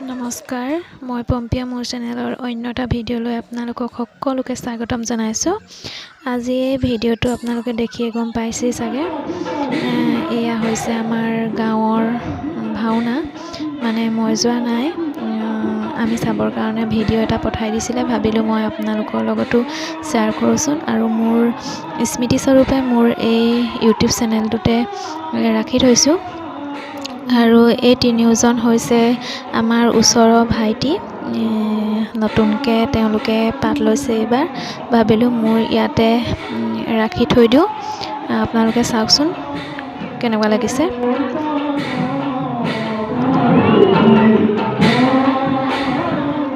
নমস্কাৰ, মই পম্পিয়া মোৰ চেনেলৰ অন্য এটা ভিডিঅ'লৈ আপোনালোকক সকলোকে স্বাগতম জনাইছোঁ। আজি এই ভিডিঅ'টো আপোনালোকে দেখিয়ে গম পাইছেই চাগে। এয়া হৈছে আমাৰ গাঁৱৰ ভাওনা, মানে মই যোৱা নাই, আমি চাবৰ কাৰণে ভিডিঅ' এটা পঠাই দিছিলে, ভাবিলোঁ মই আপোনালোকৰ লগতো শ্বেয়াৰ কৰোঁচোন আৰু মোৰ স্মৃতিস্বৰূপে মোৰ এই ইউটিউব চেনেলটোতে ৰাখি থৈছোঁ। আৰু এই তিনিওজন হৈছে আমাৰ ওচৰৰ ভাইটি, নতুনকৈ তেওঁলোকে পাঠ লৈছে এইবাৰ, ভাবিলোঁ মোৰ ইয়াতে ৰাখি থৈ দিওঁ, আপোনালোকে চাওকচোন কেনেকুৱা লাগিছে।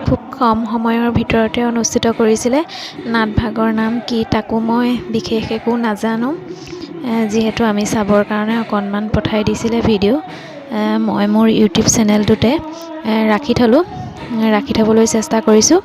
খুব কম সময়ৰ ভিতৰতে অনুষ্ঠিত কৰিছিলে। নাটভাগৰ নাম কি তাকো মই বিশেষ একো নাজানো, যিহেতু আমি চাবৰ কাৰণে অকণমান পঠাই দিছিলে ভিডিঅ', মই মোৰ ইউটিউব চেনেলটোতে ৰাখি থ'বলৈ চেষ্টা কৰিছোঁ।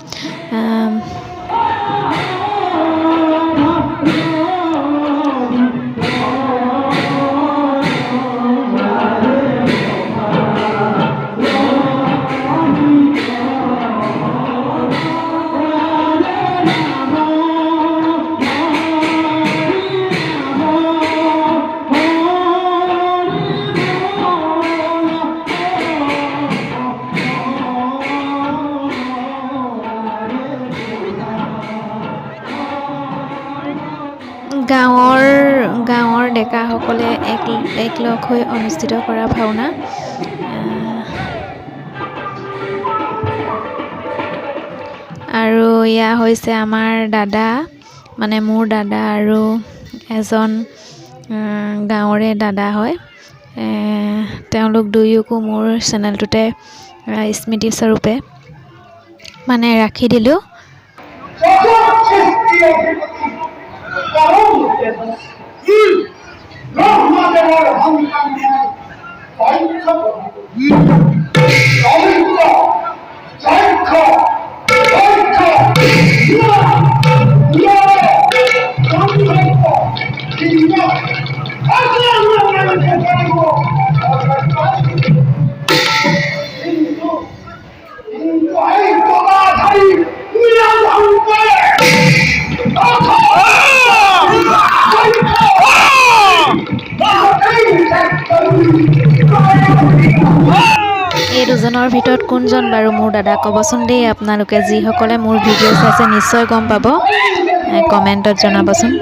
গাঁৱৰ ডেকাসকলে একলগ হৈ অনুষ্ঠিত কৰা ভাওনা। আৰু এয়া হৈছে আমাৰ দাদা, মানে মোৰ দাদা আৰু এজন গাঁৱৰে দাদা হয়। তেওঁলোক দুয়োকো মোৰ চেনেলটোতে স্মৃতিস্বৰূপে মানে ৰাখি দিলোঁ। এই দুজনৰ ভিতৰত কোনজন বাৰু মোৰ দাদা ক'বচোন দেই, আপোনালোকে যিসকলে মোৰ ভিডিঅ' চাইছে নিশ্চয় গম পাব, কমেণ্টত জনাবচোন।